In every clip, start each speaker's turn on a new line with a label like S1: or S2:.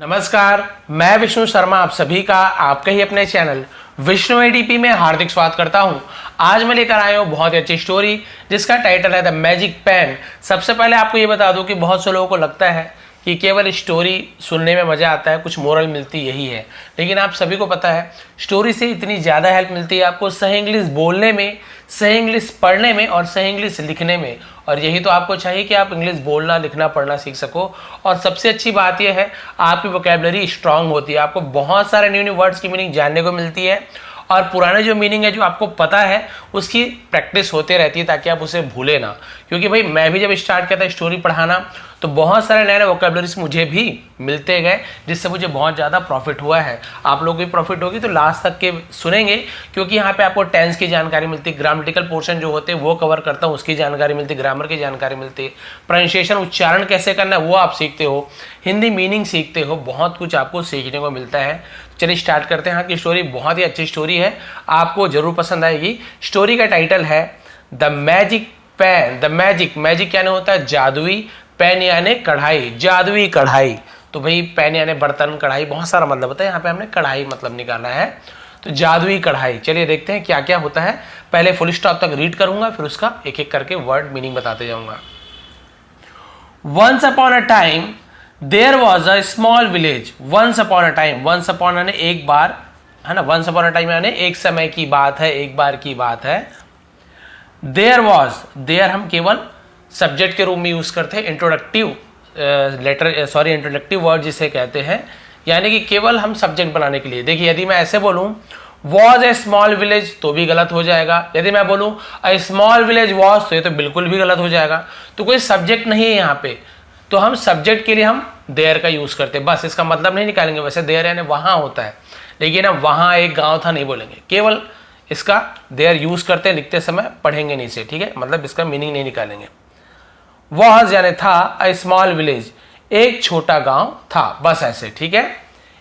S1: नमस्कार, मैं विष्णु शर्मा आप सभी का आपके ही अपने चैनल विष्णु एडीपी में हार्दिक स्वागत करता हूं। आज मैं लेकर आया हूं बहुत ही अच्छी स्टोरी जिसका टाइटल है द मैजिक पेन। सबसे पहले आपको ये बता दूं कि बहुत से लोगों को लगता है कि केवल स्टोरी सुनने में मज़ा आता है, कुछ मोरल मिलती यही है, लेकिन आप सभी को पता है स्टोरी से इतनी ज़्यादा हेल्प मिलती है आपको सही इंग्लिश बोलने में, सही इंग्लिश पढ़ने में और सही इंग्लिश लिखने में। और यही तो आपको चाहिए कि आप इंग्लिश बोलना, लिखना, पढ़ना सीख सको। और सबसे अच्छी बात यह है आपकी वोकैबुलरी स्ट्रांग होती है, आपको बहुत सारे न्यू न्यू वर्ड्स की मीनिंग जानने को मिलती है और पुराने जो मीनिंग है जो आपको पता है उसकी प्रैक्टिस होते रहती है ताकि आप उसे भूले ना। क्योंकि भाई मैं भी जब स्टार्ट किया था स्टोरी पढ़ाना तो बहुत सारे नए नए वोकैबुलरीज मुझे भी मिलते गए जिससे मुझे बहुत ज़्यादा प्रॉफिट हुआ है। आप लोगों को भी प्रॉफिट होगी तो लास्ट तक के सुनेंगे क्योंकि यहाँ पे आपको टेंस की जानकारी मिलती है, ग्रामेटिकल पोर्शन जो होते हैं वो कवर करता हूँ उसकी जानकारी मिलती है, ग्रामर की जानकारी मिलती है, प्रोनाउंसिएशन उच्चारण कैसे करना है वो आप सीखते हो, हिंदी मीनिंग सीखते हो, बहुत कुछ आपको सीखने को मिलता है। चलिए स्टार्ट करते हैं। हाँ की स्टोरी बहुत ही अच्छी स्टोरी है, आपको जरूर पसंद आएगी। स्टोरी का टाइटल है the magic pen. The magic, magic यानी होता है जादुई, पेन यानी कढ़ाई, जादुई कढ़ाई। तो भाई पेन यानी बर्तन, कढ़ाई बहुत सारा मतलब होता है, यहाँ पे हमने कढ़ाई मतलब निकाला है। तो जादुई कढ़ाई, चलिए देखते हैं क्या क्या होता है। पहले फुल स्टॉप तक रीड करूंगा फिर उसका एक एक करके वर्ड मीनिंग बताते जाऊंगा। Once upon a time there was a small village. Once upon a time, once upon यानी एक बार, है ना, वंस अपॉन अ टाइम यानी एक समय की बात है, एक बार की बात है। देयर वॉज, देयर हम केवल सब्जेक्ट के रूप में यूज करते हैं, इंट्रोडक्टिव इंट्रोडक्टिव वर्ड जिसे कहते हैं, यानी कि केवल हम सब्जेक्ट बनाने के लिए। देखिए यदि मैं ऐसे बोलूं वॉज ए स्मॉल विलेज तो भी गलत हो जाएगा, यदि मैं बोलूं अ स्मॉल विलेज वॉज तो ये तो बिल्कुल भी गलत हो जाएगा। तो कोई सब्जेक्ट नहीं है यहाँ पे, तो हम सब्जेक्ट के लिए हम देयर का यूज करते हैं, बस इसका मतलब नहीं निकालेंगे। वैसे देयर यानी वहां होता है, लेकिन अब वहां एक गांव था नहीं बोलेंगे, केवल इसका देयर यूज करते हैं लिखते समय, पढ़ेंगे नहीं से, ठीक है, मतलब इसका मीनिंग नहीं निकालेंगे। वॉज यानी था, अ स्मॉल विलेज एक छोटा गांव था, बस ऐसे, ठीक है,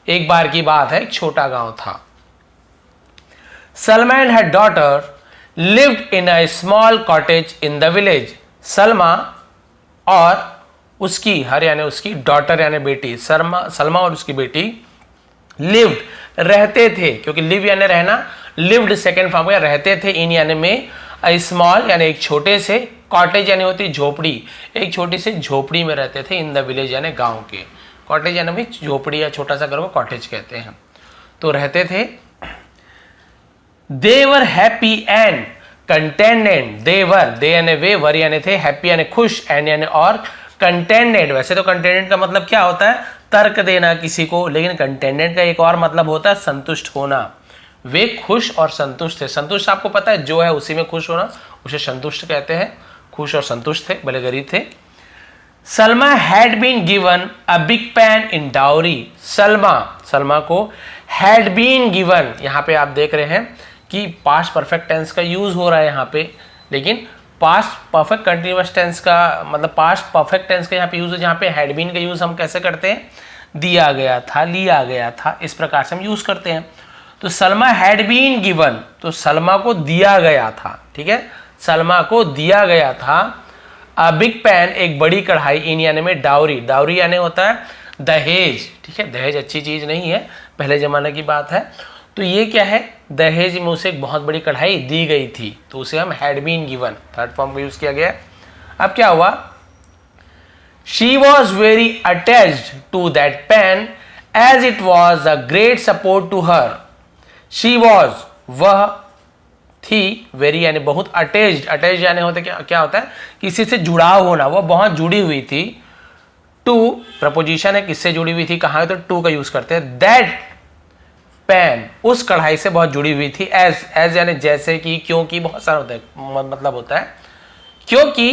S1: एक बार की बात है, एक छोटा गांव था। Salma and her daughter lived in a small cottage in the village. Salma और उसकी, हर यानी उसकी, डॉटर यानी बेटी, सलमा और उसकी बेटी लिव्ड रहते थे, क्योंकि लिव यानी रहना, लिव्ड सेकेंड फॉर्म या रहते थे, इन यानी में, अ स्मॉल यानी एक छोटे से, कॉटेज यानी होती झोपड़ी, एक छोटी सी झोपड़ी में रहते थे, इन द विलेज यानी गांव के। कॉटेज यानी भी झोपड़ी या छोटा सा घर को कॉटेज कहते हैं। तो रहते थे। दे वर हैप्पी एंड कंटेंटेड। दे वर, दे यानी वे, वर यानी थे, हैप्पी यानी खुश, एंड यानी और, कंटेंटेड। वैसे तो कंटेंटेड का मतलब क्या होता है, तर्क देना किसी को, लेकिन कंटेंटेड का एक और मतलब होता है संतुष्ट होना। वे खुश और संतुष्ट थे। संतुष्ट आपको पता है जो है उसी में खुश होना, उसे संतुष्ट कहते हैं। खुश और संतुष्ट थे, भले गरीब थे। Salma had been given a big pen in dowry. Salma को हैड बीन गिवन, यहाँ पे आप देख रहे हैं कि पास्ट परफेक्ट टेंस का यूज हो रहा है यहाँ पे, लेकिन पास्ट परफेक्ट कंटिन्यूअस टेंस का मतलब पास्ट परफेक्ट टेंस का यहाँ पे यूज है, जहाँ पे हैड बीन का यूज हम कैसे करते हैं, दिया गया था, लिया गया था, इस प्रकार से हम यूज करते हैं। तो सलमा हैड बीन गिवन, तो सलमा को दिया गया था, ठीक है, सलमा को दिया गया था अ बिग पैन, एक बड़ी कढ़ाई, इन यानी में डाउरी, डाउरी यानी होता है दहेज, ठीक है, दहेज अच्छी चीज नहीं है, पहले जमाने की बात है। तो ये क्या है, दहेज में उसे एक बहुत बड़ी कढ़ाई दी गई थी, तो उसे हम had been given, third form का यूज किया गया। अब क्या हुआ, she was very attached to that pen as it was a great support to her. She was, वह थी, वेरी यानी बहुत, अटैच्ड, अटैच्ड यानी होता क्या होता है, किसी से जुड़ाव होना, वह बहुत जुड़ी हुई थी। टू प्रपोजिशन है, किससे जुड़ी हुई थी, कहाँ है, तो टू का यूज करते हैं। दैट पेन, उस कढ़ाई से बहुत जुड़ी हुई थी। एज यानी जैसे कि, क्योंकि, बहुत सारा होता है मतलब होता है, क्योंकि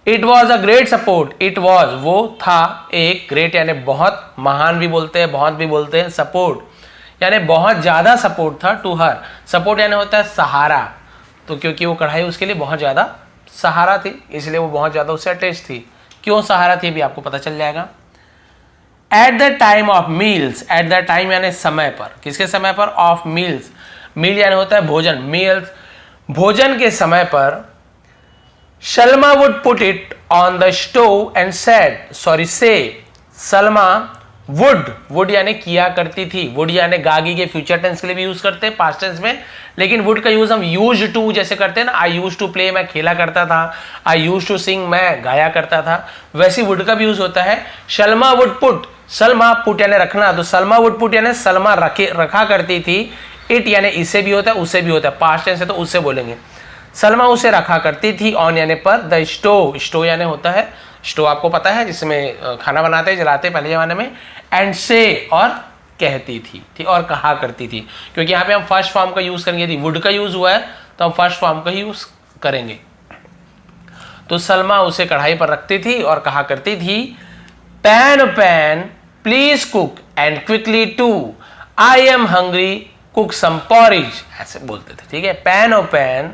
S1: it was a great support, it was वो था एक, ग्रेट यानी बहुत, महान भी बोलते हैं, बहुत भी बोलते हैं, सपोर्ट यानी बहुत ज्यादा सपोर्ट था, टू हर, सपोर्ट यानी होता है सहारा, तो क्योंकि वो कढ़ाई उसके लिए बहुत ज्यादा सहारा थी इसलिए वो बहुत ज्यादा उससे अटैच थी। क्यों सहारा थी भी आपको पता चल जाएगा। At the time of meals, at the time यानी समय पर, किसके समय पर, ऑफ मील्स, मील यानी होता है भोजन, मील्स भोजन के समय पर, Shalma would put it on the stove and said, say, Salma would, would यानी किया करती थी, वुड यानी गागी के फ्यूचर टेंस के लिए भी यूज करते हैं, पास्ट टेंस में, लेकिन वुड का यूज हम यूज टू जैसे करते हैं ना, आई यूज टू प्ले, मैं खेला करता था, आई यूज टू सिंग, मैं गाया करता था, वैसे वुड का भी यूज होता है। Salma would put, Salma put यानी रखना, तो सलमा वुड पुट यानी सलमा रखा करती थी, इट यानी इसे भी होता है उसे भी होता है, पास्ट टेंस है तो उससे बोलेंगे, सलमा उसे रखा करती थी, ऑन यानी पर, द स्टोव, स्टोव यानी होता है स्टोव, आपको पता है जिसमें खाना बनाते जलाते पहले जमाने में, एंड से और कहती थी, ठीक, और कहा करती थी, क्योंकि यहाँ पे हम फर्स्ट फॉर्म का यूज करेंगे, यदि वुड का यूज हुआ है तो हम फर्स्ट फॉर्म का ही यूज करेंगे। तो सलमा उसे कढ़ाई पर रखती थी और कहा करती थी, pan pan please cook and quickly too, I am hungry cook some porridge, ऐसे बोलते थे, ठीक है। पैन ओ पैन,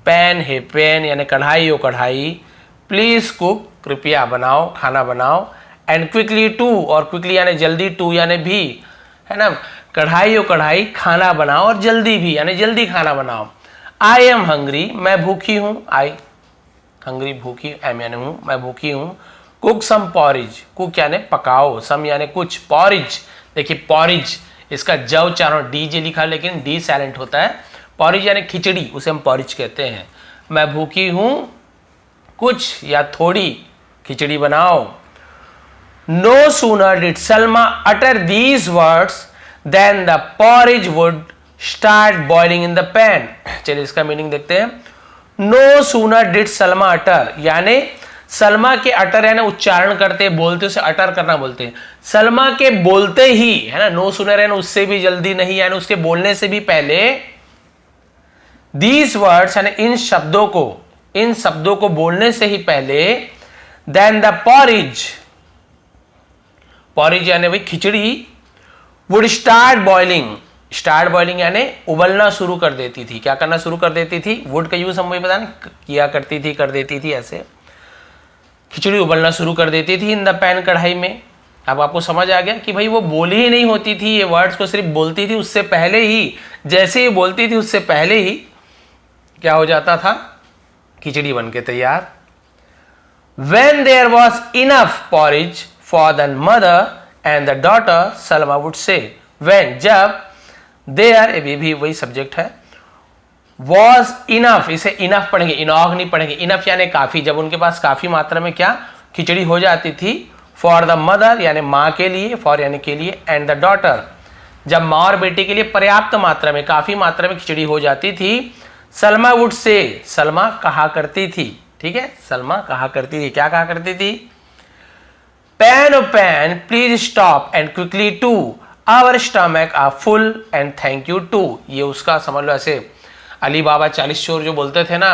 S1: पैन है पैन यानी कढ़ाई हो कढ़ाई, प्लीज कुक कृपया बनाओ, खाना बनाओ, एंड क्विकली टू, और क्विकली यानी जल्दी, टू यानी भी, है ना, कढ़ाई हो कढ़ाई, खाना बनाओ और जल्दी भी यानी जल्दी खाना बनाओ। आई एम हंग्री, मैं भूखी हूं, आई हंग्री भूखी, एम यानी हूं, मैं भूखी हूं, कुक सम पॉरिज, कुक यानी पकाओ, सम यानी कुछ, पॉरिज, देखिए पॉरिज इसका जव चारों डी जे लिखा लेकिन डी साइलेंट होता है, पॉरिज यानी खिचड़ी, उसे हम पॉरिज कहते हैं। मैं भूखी हूं, कुछ या थोड़ी खिचड़ी बनाओ। No sooner did Salma utter these words than the porridge would start boiling in the pan. चलिए इसका मीनिंग देखते हैं। No sooner did Salma utter, यानी सलमा के अटर यानी उच्चारण करते बोलते, उसे अटर करना बोलते हैं। सलमा के बोलते ही, है ना, नो सूनर यानी उससे भी जल्दी नहीं, यानी उसके बोलने से भी पहले, दीज वर्ड्स यानी इन शब्दों को बोलने से ही पहले, देन द पॉरिज, पॉरिज यानी वही खिचड़ी, would start boiling, start boiling यानी उबलना शुरू कर देती थी, क्या करना शुरू कर देती थी, वुड का यूज हम वही बता किया करती थी, कर देती थी, ऐसे खिचड़ी उबलना शुरू कर देती थी इन द पैन, कढ़ाई में। अब आपको समझ आ गया कि भाई वो बोली ही नहीं होती थी, ये वर्ड्स को सिर्फ बोलती थी, उससे पहले ही, जैसे ही बोलती थी उससे पहले ही क्या हो जाता था, खिचड़ी बन के तैयार। When there was enough porridge for the mother and the daughter, Salma would say, when, जब, there, ये भी वही सब्जेक्ट है, was enough, इसे enough पढ़ेंगे, enough नहीं पढ़ेंगे, enough यानी काफी, जब उनके पास काफी मात्रा में क्या खिचड़ी हो जाती थी, for the mother यानी माँ के लिए, for यानी के लिए, and the daughter, जब माँ और बेटे के लिए पर्याप्त मात्रा में, काफी मात्रा में खिचड़ी हो जाती थी, सलमा वुड से, सलमा कहा करती थी, ठीक है, सलमा कहा करती थी, क्या कहा करती थी, pan O pan please stop and quickly too, our stomach are full and thank you too. ये उसका समझ लो ऐसे अली बाबा 40 चोर जो बोलते थे ना,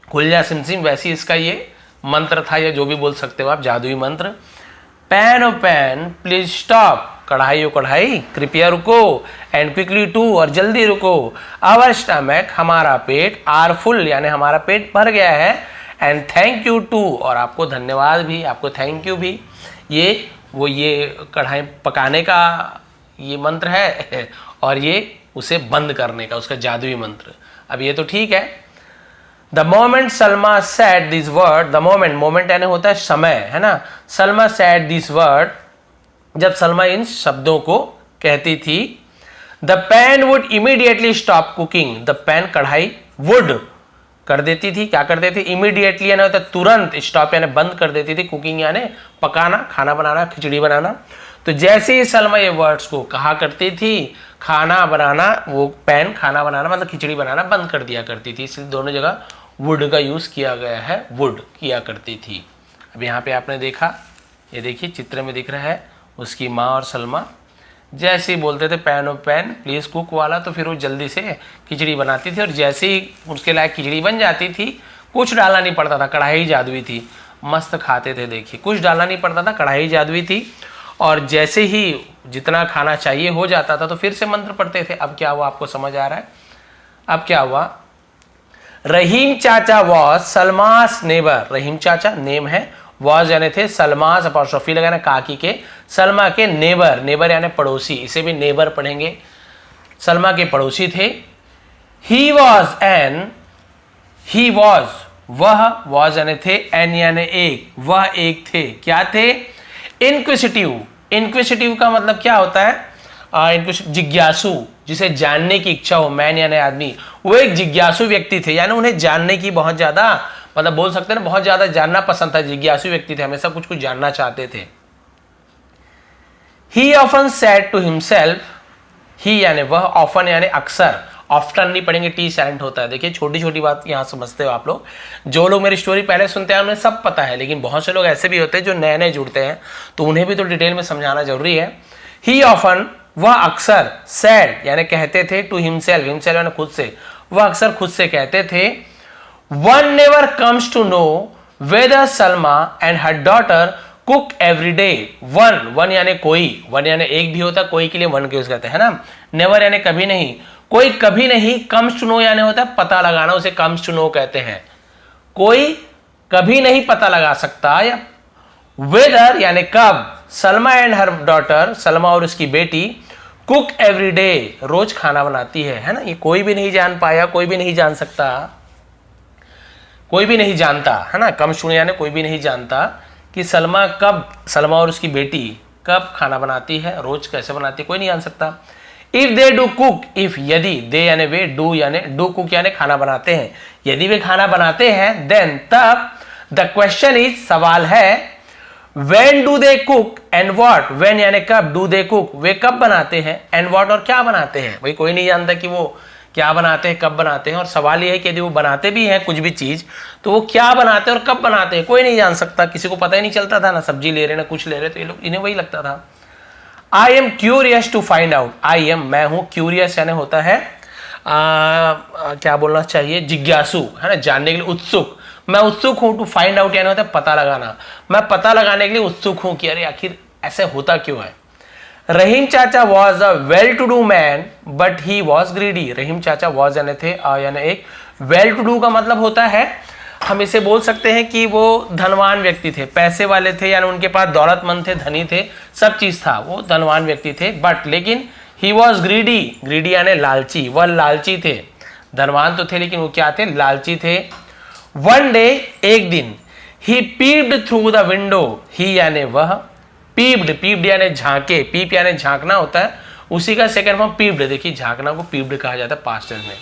S1: खुल जा सिमसिम, वैसी इसका ये मंत्र था, या जो भी बोल सकते हो आप, जादुई मंत्र। Pan O pan please stop, कढ़ाई ओ कढ़ाई कृपया रुको, एंड क्विकली टू, और जल्दी रुको, आवर स्टमक हमारा पेट, आर फुल यानी हमारा पेट भर गया है, एंड थैंक यू टू, और आपको धन्यवाद भी, आपको थैंक यू भी। ये कढ़ाई पकाने का ये मंत्र है, और ये उसे बंद करने का उसका जादुई मंत्र। अब ये तो ठीक है। The moment Salma said this word, the moment यानी होता है समय, है ना, सलमा सेड दिस वर्ड, जब सलमा इन शब्दों को कहती थी, the pan would immediately stop cooking, the pan कढ़ाई, वुड कर देती थी, क्या कर देती, इमीडिएटली यानी होता तुरंत, स्टॉप यानी बंद कर देती थी, कुकिंग यानी पकाना, खाना बनाना, खिचड़ी बनाना। तो जैसे ही सलमा ये वर्ड्स को कहा करती थी, खाना बनाना, वो पैन खाना बनाना मतलब खिचड़ी बनाना बंद कर दिया करती थी, इसलिए दोनों जगह वुड का यूज किया गया है, वुड किया करती थी। अब यहाँ पे आपने देखा, ये देखिए चित्र में दिख रहा है उसकी माँ और सलमा, जैसे ही बोलते थे pan O pan please cook वाला, तो फिर वो जल्दी से खिचड़ी बनाती थी, और जैसे ही उसके लायक खिचड़ी बन जाती थी, कुछ डालना नहीं पड़ता था, कढ़ाई जादुई थी, मस्त खाते थे। देखिए कुछ डालना नहीं पड़ता था, कढ़ाई जादुई थी, और जैसे ही जितना खाना चाहिए हो जाता था तो फिर से मंत्र पढ़ते थे। अब क्या हुआ आपको समझ आ रहा है? अब क्या हुआ, रहीम चाचा वॉज सलमास नेबर, रहीम चाचा नेम है, वॉज यानी थे, सलमास अपॉस्ट्रोफी लगाना काकी के, सलमा के नेबर, नेबर यानी पड़ोसी, इसे भी नेबर पढ़ेंगे, सलमा के पड़ोसी थे। He was an, he was वह, वॉज यानी थे, एन यानी एक, वह एक थे, क्या थे, इंक्विसिटिव, इंक्विसिटिव का मतलब क्या होता है? जिज्ञासु, जिसे जानने की इच्छा हो, मैन यानी आदमी, वो एक जिज्ञासु व्यक्ति थे, यानी उन्हें जानने की बहुत ज्यादा, मतलब बोल सकते हैं ना, बहुत ज्यादा जानना पसंद था, जिज्ञासु व्यक्ति थे, हमेशा कुछ कुछ जानना चाहते थे। He often said to himself, he यानी वह, ऑफन यानी अक्सर, ऑफ्टन नहीं पढ़ेंगे, टी साइलेंट होता है। देखिए छोटी छोटी बात यहाँ समझते हो आप लोग। जो लोग मेरी स्टोरी पहले सुनते हैं उन्हें सब पता है, लेकिन बहुत से लोग ऐसे भी होते हैं जो नए नए जुड़ते हैं, तो उन्हें भी तो डिटेल में समझाना जरूरी है। ही ऑफन, वह अक्सर, सैड यानी कहते थे, टू हिमसेल्फ, हिमसेल्फ यानी खुद से, वह अक्सर खुद से कहते थे, one never comes to know whether Salma and her daughter cook every day. One, one यानी कोई, वन यानी एक भी होता है, कोई के लिए वन के यूज करते हैं ना। नेवर यानी कभी नहीं, कोई कभी नहीं। कम्स टू नो यानी होता है पता लगाना, उसे कम्स टू नो कहते हैं। कोई कभी नहीं पता लगा सकता। या वेदर यानी कब, Salma and her daughter, Salma और उसकी बेटी, कुक एवरी डे, रोज खाना बनाती है ना। ये कोई भी नहीं जान पाया, कोई भी नहीं जान सकता, कोई भी नहीं जानता, है ना। कम सुने यानी कोई भी नहीं जानता कि सलमा कब, सलमा और उसकी बेटी कब खाना बनाती है, रोज कैसे बनाती है, कोई नहीं जान सकता। If they do cook, if यदि, दे यानी वे, डू यानी डू कुक यानी खाना बनाते हैं, यदि वे खाना बनाते हैं, देन तब, द क्वेश्चन इज, सवाल है, when do they cook and what, when यानी कब, do they cook वे कब बनाते हैं, and what और क्या बनाते हैं। भाई कोई नहीं जानता कि वो क्या बनाते हैं, कब बनाते हैं। और सवाल ये है कि यदि वो बनाते भी हैं कुछ भी चीज, तो वो क्या बनाते हैं और कब बनाते हैं, कोई नहीं जान सकता। किसी को पता ही नहीं चलता था, ना सब्जी ले रहे ना कुछ ले रहे, तो ये लोग, इन्हें वही लगता था। I am curious to find out, I am मैं हूं, क्यूरियस यानी होता है क्या बोलना चाहिए, जिज्ञासु, है ना, जानने के लिए उत्सुक। मैं उत्सुक हूं, टू फाइंड आउट यानी होता है पता लगाना। मैं पता लगाने के लिए उत्सुक हूं कि अरे आखिर ऐसे होता क्यों है। रहीम चाचा was a well to do man but he was greedy. Rahim चाचा वॉज यानी थे, यानी एक, वेल टू डू का मतलब होता है, हम इसे बोल सकते हैं कि वो धनवान व्यक्ति थे, पैसे वाले थे, यानी उनके पास दौलतमंद थे, धनी थे, सब चीज था, वो धनवान व्यक्ति थे। बट लेकिन ही वॉज ग्रीडी, ग्रीडी यानी लालची, वह लालची थे। धनवान तो थे लेकिन वो क्या थे, लालची थे। वन डे, एक दिन, ही पीप्ड थ्रू द विंडो, ही यानी वह, पीप्ड, पीप्ड यानी झांके, पीप यानी झांकना होता है, उसी का सेकंड फॉर्म पीप्ड। देखिए झांकना को पीप्ड कहा जाता है पास्ट टेंस में।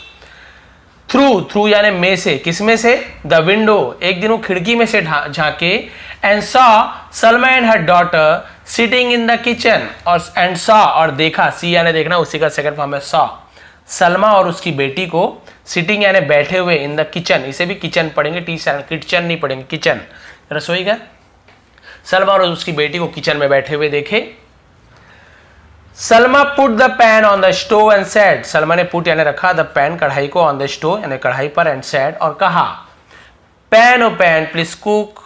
S1: थ्रू, थ्रू यानी में से, किस में से, द विंडो, एक दिन वो खिड़की में से झांके, and saw Salma and her daughter sitting in the kitchen, और एंड सॉ और देखा, सी यानी देखना, उसी का सेकंड फॉर्म है सॉ, सलमा और उसकी बेटी को, सिटिंग यानी बैठे हुए, इन द किचन, इसे भी किचन पढ़ेंगे, टी किचन नहीं पढ़ेंगे, किचन रसोई घर। सलमा और उसकी बेटी को किचन में बैठे हुए देखे। Salma put the pan on the stove and said, Salma ने पुट यानी रखा, द पैन कढ़ाई को, ऑन द स्टोव यानी कढ़ाई पर, एंड सेड और कहा, pan O pan please cook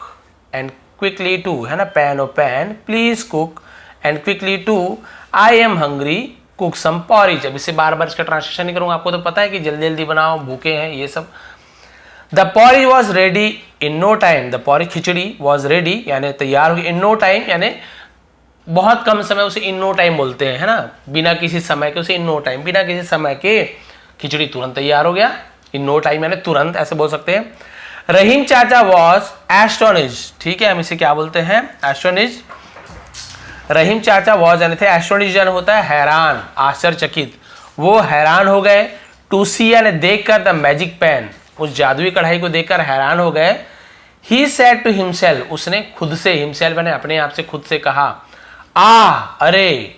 S1: and quickly too, है ना, pan O pan please cook and quickly too, I am hungry cook some porridge. अब इसे बार बार इसका ट्रांसलेशन नहीं करूंगा, आपको तो पता है कि जल्दी जल्दी बनाओ, भूखे हैं ये सब। The porridge was ready in no time, the porridge खिचड़ी वॉज रेडी यानी तैयार हुई, इन नो टाइम यानी बहुत कम समय, उसे इन नो टाइम बोलते हैं, है ना, बिना किसी समय के, उसे इन नो टाइम, बिना किसी समय के खिचड़ी तुरंत तैयार हो गया। इन नो टाइम यानी तुरंत, ऐसे बोल सकते हैं। रहीम चाचा वॉज एस्टोनिश, ठीक है, हम इसे क्या बोलते हैं, एस्टोनिश। रहीम चाचा वॉज यानी थे, एस्टोनिश यानी होता है हैरान, आश्चर्यचकित, वो हैरान हो गए। टू सी यानी देखकर, द मैजिक पेन, उस जादुई कढ़ाई को देखकर हैरान हो गए। ही सेड टू हिमसेल्फ, उसने खुद से, हिमसेल्फ यानी अपने आप से, खुद से कहा, अरे,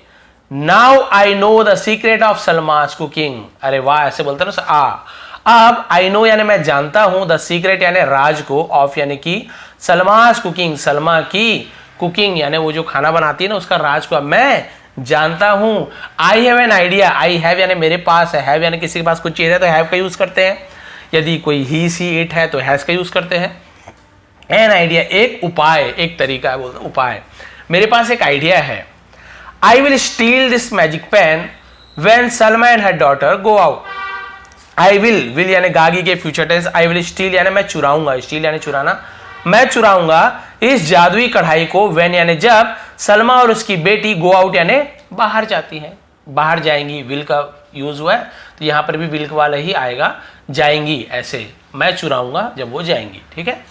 S1: now I know the secret of Salma's cooking, अरे वाह, ऐसे बोलते ना, अब आई नो यानी मैं जानता हूं, द सीक्रेट यानी राज को, ऑफ यानी कि, सलमास कुकिंग सलमा की, कुकिंग यानी वो जो खाना बनाती है ना, उसका राज को अब मैं जानता हूं। I have an idea, I have यानी मेरे पास है, हैव यानी किसी के पास कुछ चीज है तो हैव का यूज करते हैं, यदि कोई ही सी इट है तो हैज का यूज करते हैं। एन आइडिया एक उपाय, एक तरीका है, बोलते उपाय, मेरे पास एक आइडिया है। I will steal this magic pen when Salma and her daughter go out. I will यानी गागी के future tense, I will steal यानी मैं चुराऊंगा, स्टील यानी चुराना, मैं चुराऊंगा इस जादुई कढ़ाई को, व्हेन यानी जब, सलमा और उसकी बेटी गो आउट यानी बाहर जाती हैं, बाहर जाएंगी, विल का यूज हुआ है तो यहां पर भी विल वाला ही आएगा, जाएंगी, ऐसे मैं चुराऊंगा जब वो जाएंगी, ठीक है,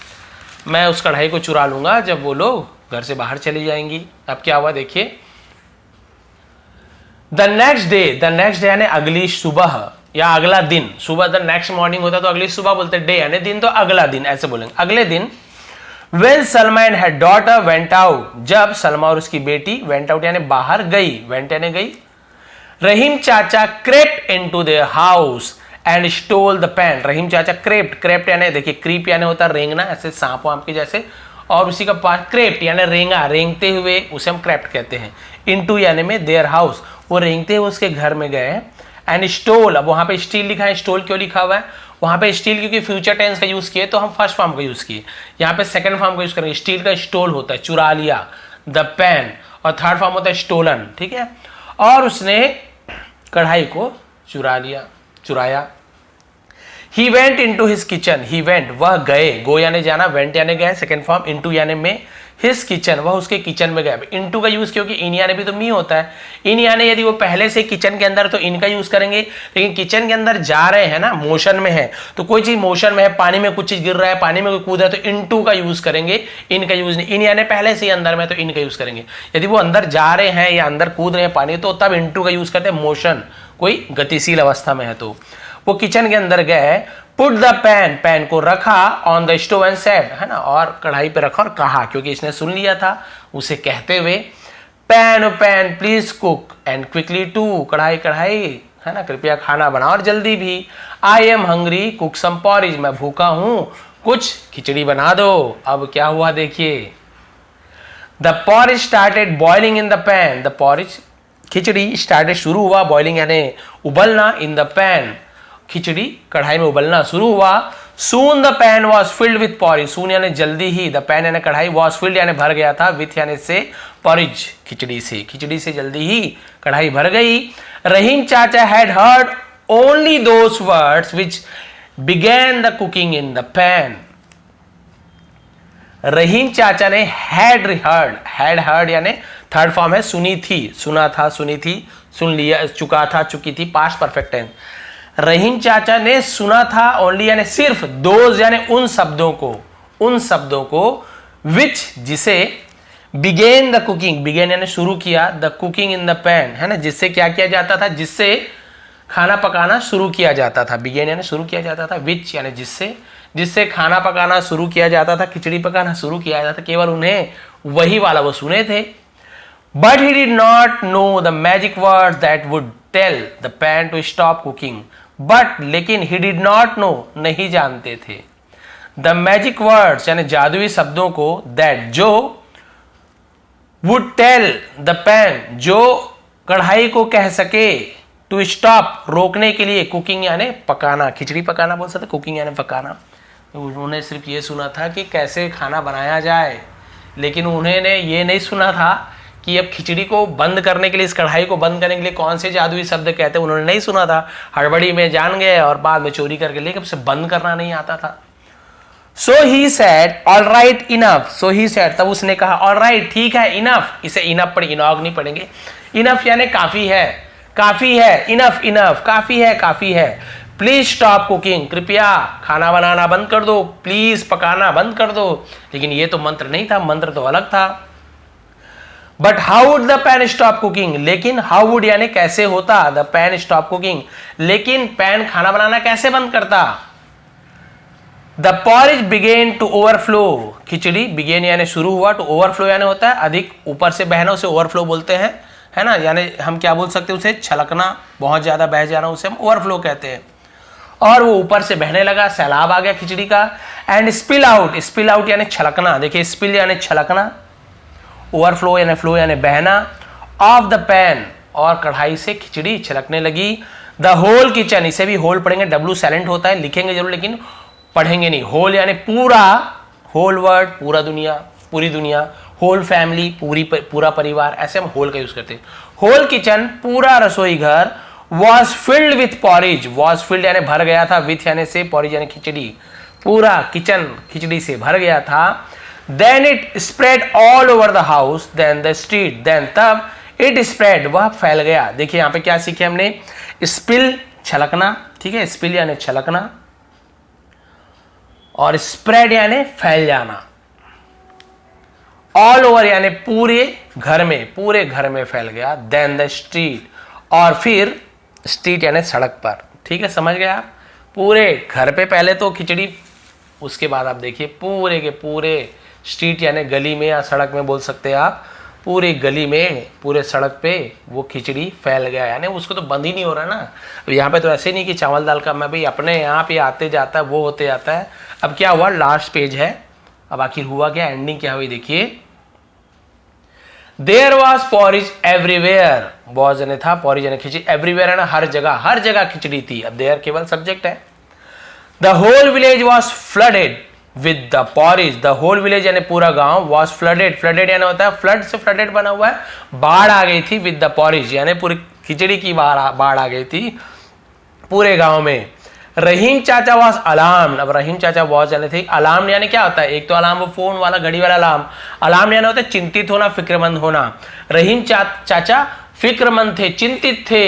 S1: मैं उस कढ़ाई को चुरा लूंगा जब वो लोग घर से बाहर चली जाएंगी। अब क्या हुआ देखिए, द नेक्स्ट डे यानी अगली सुबह या अगला दिन, सुबह द नेक्स्ट मॉर्निंग होता तो अगली सुबह बोलते, डे यानी दिन तो अगला दिन ऐसे बोलेंगे, अगले दिन। When Salma and her daughter went out, जब सलमा और उसकी बेटी went out यानी बाहर गई, went यानी गई। रहीम चाचा crept into their house and stole the pan। रहीम चाचा crept यानी देखिए creep यानी होता है रेंगना, ऐसे सांप वाम के जैसे, और उसी का पास crept यानी रेंगा, रेंगते हुए, उसे हम crept कहते हैं। into यानी में their house, वो रेंगते हुए उसके घर में गए। एंड स्टोल, अब वहां पे स्टील लिखा है, स्टोल क्यों लिखा हुआ है वहां पे स्टील? क्योंकि फ्यूचर टेंस का यूज किए तो हम फर्स्ट फॉर्म का यूज किए, यहाँ पे सेकंड फॉर्म का यूज करेंगे। स्टील का स्टोल होता है चुरा लिया, द पेन, और थर्ड फॉर्म होता है स्टोलन, ठीक है। और उसने कढ़ाई को चुरा लिया, चुराया। He went into his kitchen, he went वह गए, गो यानी जाना, वेंट यानी गए, सेकंड फॉर्म, इंटू यानी में, हिज किचन वह उसके किचन में गया। इंटू का यूज क्योंकि इन यानी भी तो मी होता है, इन यानी यदि वो पहले से किचन के अंदर तो इन का यूज करेंगे, लेकिन किचन के अंदर जा रहे हैं ना, मोशन में है, तो कोई चीज मोशन में है, पानी में कुछ चीज गिर रहा है, पानी में कोई कूद रहा है, तो इंटू का यूज करेंगे, इन का यूज नहीं। इन यानी पहले से ही अंदर में, तो इन का यूज करेंगे। यदि वो अंदर जा रहे हैं या अंदर कूद रहे हैं पानी, तो तब इंटू का यूज करते हैं, मोशन, कोई गतिशील अवस्था में है। तो वो किचन के अंदर गए, पुट द पैन, पैन को रखा, on the stove and said, है ना, और कढ़ाई पे रखा और कहा, क्योंकि इसने सुन लिया था उसे कहते हुए, pan pan please cook and quickly too, कढ़ाई कढ़ाई, है ना, कृपया खाना बनाओ और जल्दी भी। I am hungry cook some porridge, मैं भूखा हूं, कुछ खिचड़ी बना दो। अब क्या हुआ देखिए, the porridge started boiling in the pan, the porridge khichdi started शुरू हुआ, बॉइलिंग यानी उबलना, इन द पैन खिचड़ी कढ़ाई में उबलना शुरू हुआ। Soon the pan was filled with porridge, soon यानी जल्दी ही, द पैन यानी कढ़ाई, वॉज फिल्ड यानी भर गया था, विथ यानी से, पॉरिज खिचड़ी से जल्दी ही कढ़ाई भर गई। रहीम चाचा had heard only those words which began the cooking in the pan. Rahim चाचा ने हैड हर्ड यानी थर्ड फॉर्म है, सुनी थी, सुना था, सुनी थी, सुन लिया, चुका था, चुकी थी, पास्ट परफेक्ट टेंस। रहीम चाचा ने सुना था, ओनली यानी सिर्फ, दोज यानी उन शब्दों को, विच जिसे, बिगेन द कुकिंग, बिगेन यानी शुरू किया, the cooking in the pan, है ना, जिससे क्या किया जाता था, जिससे खाना पकाना शुरू किया जाता था, बिगेन यानी शुरू किया जाता था, विच यानी जिससे खाना पकाना शुरू किया जाता था, खिचड़ी पकाना शुरू किया जाता था, केवल उन्हें वही वाला वो सुने थे। But he did not know the magic word that would tell the pan to stop cooking, but लेकिन ही डिड नॉट नो नहीं जानते थे, द मैजिक वर्ड्स यानी जादुई शब्दों को, दैट जो, वुड टेल द पैन जो कढ़ाई को कह सके, टू स्टॉप रोकने के लिए, कुकिंग यानी पकाना, खिचड़ी पकाना बोल सकते, कुकिंग यानी पकाना। उन्होंने सिर्फ ये सुना था कि कैसे खाना बनाया जाए, लेकिन उन्होंने ये नहीं सुना था कि अब खिचड़ी को बंद करने के लिए, इस कढ़ाई को बंद करने के लिए कौन से जादुई शब्द कहते हैं, उन्होंने नहीं सुना था। हड़बड़ी में जान गए और बाद में चोरी करके लेकिन उसे बंद करना नहीं आता था। So he said all right enough, so he said तब उसने कहा ऑल राइट ठीक है, इनफ, इसे इनफ पढ़े, इनॉग नहीं पढ़ेंगे। इनफ यानी काफी है, काफी है, इनफ इनफ काफी है, काफी है। प्लीज स्टॉप कुकिंग, कृपया खाना बनाना बंद कर दो, प्लीज पकाना बंद कर दो। लेकिन ये तो मंत्र नहीं था, मंत्र तो अलग था। But how would the pan stop cooking, लेकिन हाउ वुड यानी कैसे होता, द पैन स्टॉप कुकिंग, लेकिन पैन खाना बनाना कैसे बंद करता। The porridge began to overflow, खिचड़ी बिगेन यानी शुरू हुआ, टू ओवरफ्लो यानी होता है अधिक ऊपर से बहना, उसे ओवरफ्लो बोलते हैं, है ना, यानी हम क्या बोल सकते हैं उसे, छलकना, बहुत ज्यादा बह जाना, उसे हम ओवरफ्लो कहते हैं। और वो ऊपर से बहने लगा, सैलाब आ गया खिचड़ी का। एंड स्पिल आउट यानी छलकना, देखिए स्पिल यानी छलकना, ओवरफ्लो यानी फ्लो यानी बहना, ऑफ द पैन और कढ़ाई से खिचड़ी छलकने लगी। द होल किचन, इसे भी होल पढ़ेंगे, डब्ल्यू साइलेंट होता है, लिखेंगे जरूर लेकिन पढ़ेंगे नहीं। होल यानी पूरा, होल वर्ड पूरा दुनिया, पूरी दुनिया, होल फैमिली पूरा परिवार, ऐसे हम होल का यूज करते हैं। होल किचन पूरा रसोई घर, was filled with porridge, was filled यानी भर गया था, विथ यानी से, पॉरिज यानी खिचड़ी, पूरा किचन खिचड़ी से भर गया था। Then it spread all over the house, then the street, then तब it spread वह फैल गया। देखिए यहाँ पे क्या सीखे हमने, स्पिल छलकना, ठीक है, स्पिल यानी छलकना, और स्प्रेड यानी फैल जाना। ऑल ओवर यानी पूरे घर में फैल गया। देन द स्ट्रीट, और फिर स्ट्रीट यानी सड़क पर। ठीक है, समझ गए आप? पूरे घर पे पहले तो खिचड़ी, उसके बाद आप देखिए पूरे के पूरे स्ट्रीट यानी गली में या सड़क में बोल सकते हैं आप, पूरी गली में पूरे सड़क पे वो खिचड़ी फैल गया, यानी उसको तो बंद ही नहीं हो रहा ना। अब यहाँ पे तो ऐसे नहीं कि चावल दाल का मैं भाई अपने यहाँ पे आते जाता है, वो होते जाता है। अब क्या हुआ, लास्ट पेज है, अब आखिर हुआ क्या, एंडिंग क्या हुई देखिए। There was porridge everywhere, was यानी था, पॉरिज यानी खिचड़ी, एवरीवेयर है ना हर जगह खिचड़ी थी। अब देयर केवल सब्जेक्ट है। The whole village was flooded with the porridge, the whole village यानी पूरा गांव, वॉज फ्लडेड, फ्लडेड यानी होता है फ्लड से फ्लडेड बना हुआ है, बाढ़ आ गई थी, विद द पॉरिज यानी पूरी खिचड़ी की बाढ़ आ गई थी पूरे गांव में। रहीम चाचा वॉज अलार्म, अब रहीम चाचा वॉज यानी थे, अलार्म यानी क्या होता है, एक तो अलार्म वो फोन वाला घड़ी वाला अलार्म, अलार्म यानी होता है चिंतित होना, फिक्रमंद होना। रहीम चाचा फिक्रमंद थे, चिंतित थे।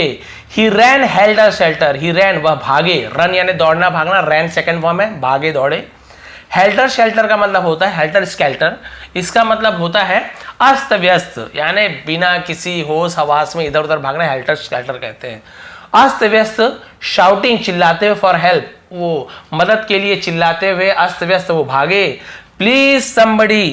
S1: ही रैन हेल्टर शेल्टर, ही रैन वह भागे, रन यानी दौड़ना भागना, रैन सेकंड फॉर्म है, भागे दौड़े। हेल्टर शेल्टर का मतलब होता है हेल्टर स्केल्टर, इसका मतलब होता है अस्त व्यस्त, यानी बिना किसी होश हवास में इधर उधर भागना, हेल्टर स्केल्टर कहते हैं। अस्त व्यस्त, शाउटिंग चिल्लाते हुए, फॉर हेल्प वो मदद के लिए चिल्लाते हुए अस्त व्यस्त वो भागे। Please somebody,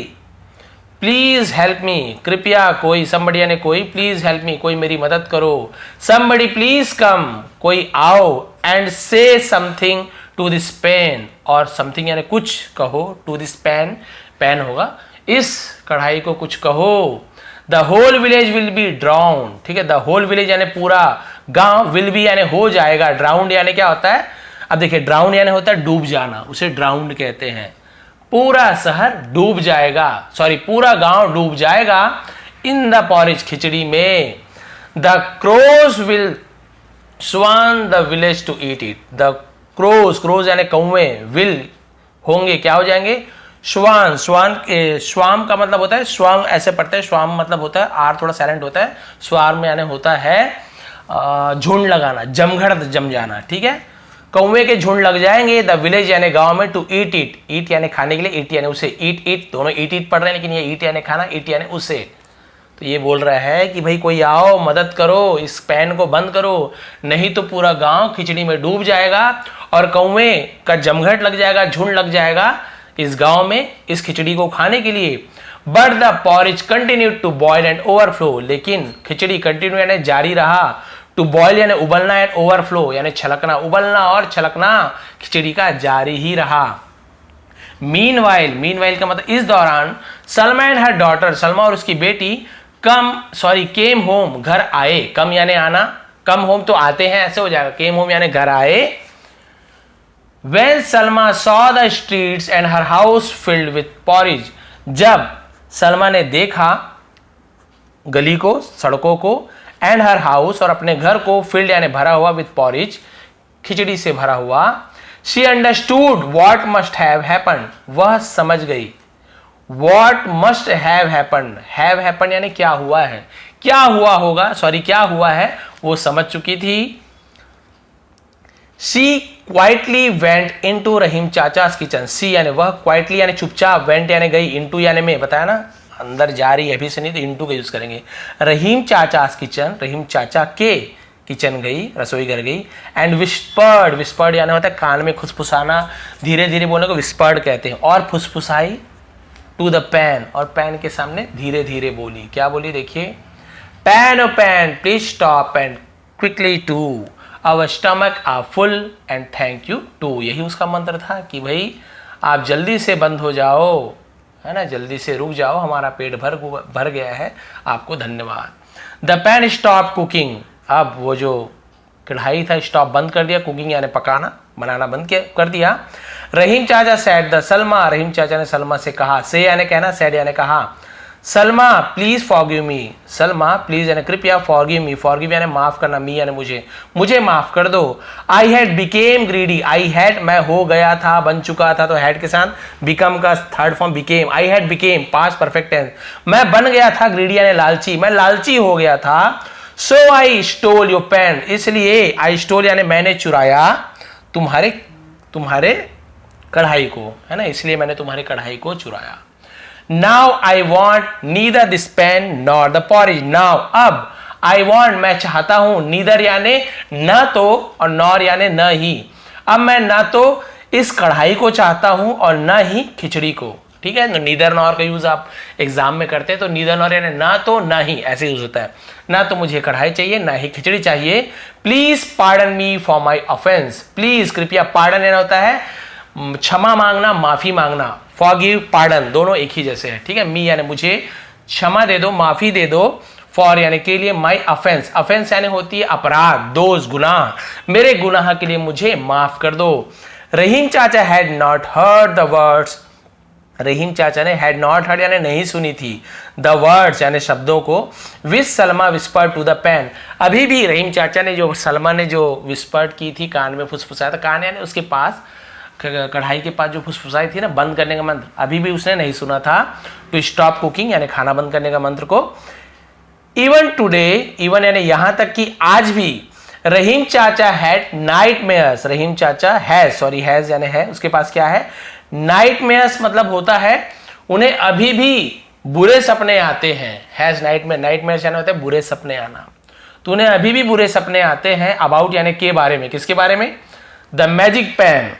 S1: please help me, कृपया कोई, समबडी यानी कोई, प्लीज हेल्प मी कोई मेरी मदद करो। समबडी प्लीज कम, कोई आओ, and say something to this pen, और समथिंग यानी कुछ कहो, टू दिस पेन, पेन होगा, इस कढ़ाई को कुछ कहो। The whole village will be drown, ठीक है, द होल विलेज यानी पूरा गांव, विल बी यानी हो जाएगा, ड्राउंड यानी क्या होता है, अब देखिए ड्राउंड यानी होता है डूब जाना, उसे ड्राउंड कहते हैं। पूरा शहर डूब जाएगा, सॉरी पूरा गांव डूब जाएगा, इन द पॉरिज खिचड़ी में। The crows will swarm the village to eat it, the crows, crows यानी कौवे, विल होंगे, क्या हो जाएंगे, श्वान, श्वाम का मतलब होता है, श्वाम ऐसे पढ़ते हैं, श्वाम मतलब होता है, आर थोड़ा साइलेंट होता है, स्वार्म यानी होता है झुंड लगाना, जमघट जम जाना, ठीक है। कौवे के झुंड लग जाएंगे, द विलेज यानी गांव में, टू ईट इट, ईट यानी खाने के लिए, ईट यानी उसे, ईट दोनों ईट पढ़ रहे हैं, लेकिन ये ईट यानी खाना, ईट यानी उसे। तो ये बोल रहा है कि भाई कोई आओ, मदद करो, इस पैन को बंद करो, नहीं तो पूरा गांव खिचड़ी में डूब जाएगा और कौवे का जमघट लग जाएगा, झुंड लग जाएगा इस गांव में इस खिचड़ी को खाने के लिए। But the porridge continued to boil and overflow, लेकिन खिचड़ी कंटिन्यू यानी जारी रहा, टू बॉयल यानी उबलना, एंड ओवरफ्लो यानी छलकना, उबलना और छलकना खिचड़ी का जारी ही रहा। मीनवाइल का मतलब इस दौरान, Salma and her daughter, Salma और उसकी बेटी, केम होम घर आए, कम यानी आना, कम होम तो आते हैं ऐसे हो जाएगा, केम होम यानी घर आए। When Salma saw the streets and her house filled with porridge, जब सलमा ने देखा गली को, सड़कों को, एंड हर हाउस और अपने घर को, फील्ड यानी भरा हुआ, विथ पॉरिज खिचड़ी से भरा हुआ, she understood what must have happen, वह समझ गई, व्हाट मस्ट हैव हैपन यानी क्या हुआ है, क्या हुआ होगा, सॉरी क्या हुआ है वो समझ चुकी थी। She quietly went into Rahim चाचास किचन, सी यानी वह, क्वाइटली यानी चुपचाप, वेंट यानी गई, इनटू यानी में, बताया ना अंदर जा रही है, अभी से नहीं तो इनटू का यूज करेंगे। रहीम चाचास किचन, रहीम चाचा के किचन गई, रसोई घर गई। एंड विस्पर्ड यानी होता है कान में खुसफुसाना, धीरे धीरे बोलने को विस्पर्ड कहते हैं। और फुसफुसाई टू द पैन, और पैन के सामने धीरे धीरे बोली, क्या बोली देखिए, pan O pan please stop and quickly too, our stomach are full and thank you too. यही उसका मंत्र था कि भाई आप जल्दी से बंद हो जाओ, है ना, जल्दी से रुक जाओ, हमारा पेट भर गया है, आपको धन्यवाद। द पैन स्टॉप कुकिंग, अब वो जो कढ़ाई था स्टॉप बंद कर दिया, कुकिंग यानी पकाना बनाना बंद कर दिया। रहीम चाचा सैड द सलमा, रहीम चाचा ने सलमा से कहा, से यानी कहना, सैड यानी कहा, Salma please forgive me, Salma please यानी कृपया, फॉरगिव मी, फॉरगिव यानी माफ करना, मी यानी मुझे माफ कर दो। आई had became greedy, I had मैं हो गया था, बन चुका था, तो हैड के साथ बिकम का third form became, I had became past perfect tense, मैं बन गया था, ग्रीडी यानी लालची, मैं लालची हो गया था। सो आई स्टोल योर पेन, इसलिए आई स्टोल यानी मैंने चुराया तुम्हारे कढ़ाई को, है ना, इसलिए मैंने तुम्हारे कढ़ाई को चुराया। Now I want neither this pen nor the porridge. Now अब, आई वॉन्ट मैं चाहता हूं, नीदर यानी न तो, और नॉर यानी न ही। अब मैं ना तो इस कढ़ाई को चाहता हूं और ना ही खिचड़ी को। ठीक है, नीदर नॉर का यूज आप एग्जाम में करते हैं, तो नीदर नॉर यानी ना तो ना ही, ऐसे यूज होता है। ना तो मुझे कढ़ाई चाहिए, ना ही खिचड़ी चाहिए। Please pardon me for my offence. Please कृपया, पार्डन यानी होता है क्षमा मांगना, माफी मांगना। फॉरगिव, पार्डन दोनों एक ही जैसे हैं। ठीक है, मी यानी मुझे क्षमा दे दो, माफी दे दो। फॉर यानी के लिए, माई अफेंस, अफेंस यानी होती है अपराध, दोष, गुनाह। मेरे गुनाह के लिए मुझे माफ कर दो। रहीम चाचा had not heard the words. Rahim चाचा ने हैड नॉट हर्ड यानी नहीं सुनी थी, द वर्ड्स यानी शब्दों को, which Salma whisper to the pan. अभी भी रहीम चाचा ने जो, सलमा ने जो विस्पर्ड की थी, कान में फुसफुसाया था, कान यानी उसके पास, कढ़ाई के पास जो फुसफुसाई थी ना बंद करने का मंत्र, अभी भी उसने नहीं सुना था। टू स्टॉप कुकिंग यानी खाना बंद करने का मंत्र को। इवन टुडे, इवन यानी यहां तक कि आज भी, रहीम चाचा हैड नाइटमेयर्स। रहीम चाचा हैज, सॉरी हैज यानी है, उसके पास क्या है, नाइटमेयर्स मतलब होता है उन्हें अभी भी बुरे सपने आते हैं। हैज नाइटमेयर, नाइटमेयर्स यानी होता है बुरे सपने आना, तो उन्हें अभी भी बुरे सपने आते हैं। अबाउट यानी के बारे में, किसके बारे में, the magic pan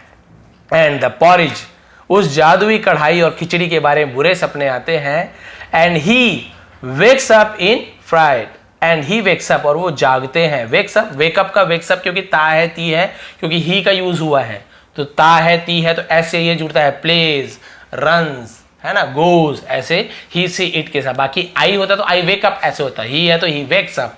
S1: and the porridge, उस जादुई कढ़ाई और खिचड़ी के बारे में बुरे सपने आते हैं। And he wakes up in fried, and he wakes up, और वो जागते हैं। वेक्स अप, वेकअप का वेक्स अप क्योंकि ता है ती है, क्योंकि ही का यूज हुआ है, तो ता है ती है, तो ऐसे ये जुड़ता है, प्लेज, रन्स, है ना, गोज, ऐसे ही से इट के साथ। बाकी आई होता तो आई वेक अप ऐसे होता, ही है तो he wakes up,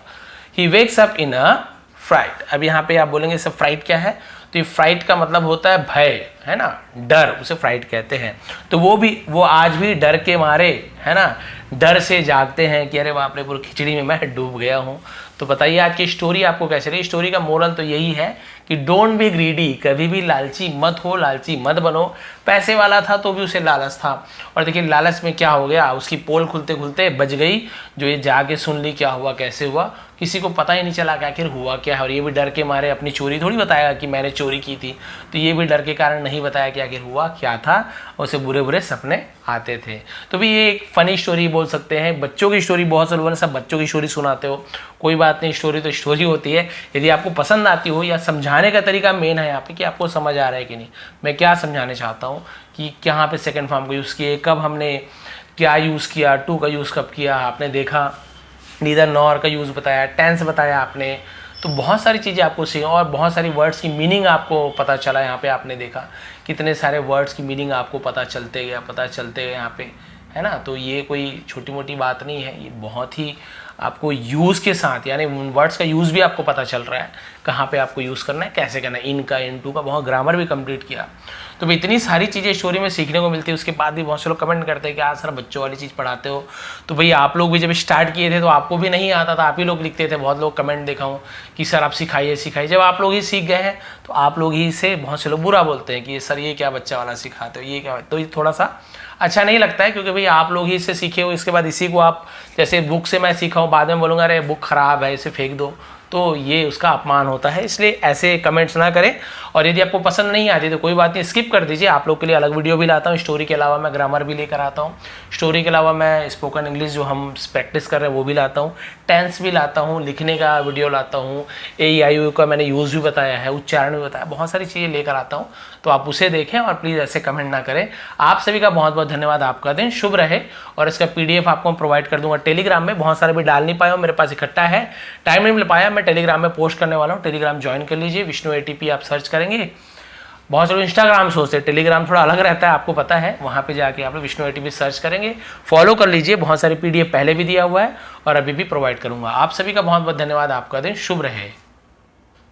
S1: he wakes up in a fright. अब यहाँ पे आप बोलेंगे सब फ्राइट क्या है, तो ये फ्राइट का मतलब होता है भय, है ना, डर, उसे फ्राइट कहते हैं। तो वो आज भी डर के मारे, है ना, डर से जागते हैं कि अरे बाप रे, पूरी खिचड़ी में मैं डूब गया हूँ। तो बताइए आज की स्टोरी आपको कैसे लगी। स्टोरी का मोरल तो यही है कि डोंट बी ग्रीडी, कभी भी लालची मत हो, लालची मत बनो। पैसे वाला था तो भी उसे लालच था, और देखिए लालच में क्या हो गया, उसकी पोल खुलते खुलते बच गई। जो ये जाके सुन ली क्या हुआ कैसे हुआ, किसी को पता ही नहीं चला कि आखिर हुआ क्या है। और ये भी डर के मारे अपनी चोरी थोड़ी बताया कि मैंने चोरी की थी, तो ये भी डर के कारण नहीं बताया कि आखिर हुआ क्या था, और उसे बुरे बुरे सपने आते थे। तो भी ये एक फनी स्टोरी बोल सकते हैं, बच्चों की स्टोरी। बहुत से लोगों ने सब बच्चों की स्टोरी सुनाते हो, कोई बात नहीं, स्टोरी तो स्टोरी होती है। यदि आपको पसंद आती हो, या समझाने का तरीका मेन है यहाँ पे कि आपको समझ आ रहा है कि नहीं, मैं क्या समझाने चाहता हूँ कि कहाँ पे सेकंड फॉर्म को यूज़ किए, कब हमने क्या यूज़ किया, टू का यूज़ कब किया, आपने देखा, नीदर नॉर का यूज़ बताया, टेंस बताया आपने। तो बहुत सारी चीज़ें आपको सीखी, और बहुत सारी वर्ड्स की मीनिंग आपको पता चला। यहाँ पे आपने देखा कितने सारे वर्ड्स की मीनिंग आपको पता चलते गए यहाँ पे, है ना। तो ये कोई छोटी मोटी बात नहीं है, ये बहुत ही आपको यूज़ के साथ, यानी वर्ड्स का यूज़ भी आपको पता चल रहा है, कहाँ पे आपको यूज़ करना है, कैसे करना है, इन का, इन टू का, बहुत ग्रामर भी कंप्लीट किया। तो भी इतनी सारी चीज़ें स्टोरी में सीखने को मिलती है। उसके बाद भी बहुत से लोग कमेंट करते हैं कि आज सर बच्चों वाली चीज़ पढ़ाते हो। तो भाई आप लोग भी जब स्टार्ट किए थे तो आपको भी नहीं आता था, आप ही लोग लिखते थे। बहुत लोग कमेंट देखा हूँ कि सर आप सिखाइए सिखाइए। जब आप लोग ही सीख गए हैं तो आप लोग ही से बहुत से लोग बुरा बोलते हैं कि सर ये क्या बच्चा वाला सिखाते हो, ये क्या। तो ये थोड़ा सा अच्छा नहीं लगता है, क्योंकि भाई आप लोग ही इससे सीखे हो, इसके बाद इसी को आप, जैसे बुक से मैं सीखा हूँ, बाद में बोलूँगा अरे बुक ख़राब है इसे फेंक दो, तो ये उसका अपमान होता है। इसलिए ऐसे कमेंट्स ना करें। और यदि आपको पसंद नहीं आती तो कोई बात नहीं, स्किप कर दीजिए। आप लोग के लिए अलग वीडियो भी लाता हूँ। स्टोरी के अलावा मैं ग्रामर भी लेकर आता हूँ। स्टोरी के अलावा मैं स्पोकन इंग्लिश जो हम प्रैक्टिस कर रहे हैं वो भी लाता हूँ। टेंस भी लाता हूँ, लिखने का वीडियो लाता हूँ, AEIOU का मैंने यूज़ भी बताया है, उच्चारण भी बताया, बहुत सारी चीज़ें लेकर आता हूँ। तो आप उसे देखें और प्लीज़ ऐसे कमेंट ना करें। आप सभी का बहुत बहुत धन्यवाद। आपका दिन शुभ रहे। और इसका PDF आपको मैं प्रोवाइड कर दूंगा टेलीग्राम में। बहुत सारे भी डाल नहीं पाया हूँ, मेरे पास इकट्ठा है, टाइम नहीं मिल पाया, मैं टेलीग्राम में पोस्ट करने वाला हूँ। टेलीग्राम ज्वाइन कर लीजिए, विष्णु ATP आप सर्च करेंगे। बहुत से लोग इंस्टाग्राम सोचते हैं, टेलीग्राम थोड़ा अलग रहता है, आपको पता है। वहाँ पे जाके आप लोग विष्णु ATP सर्च करेंगे, फॉलो कर लीजिए। बहुत सारी PDF पहले भी दिया हुआ है और अभी भी प्रोवाइड करूँगा। आप सभी का बहुत बहुत धन्यवाद। आपका दिन शुभ रहे।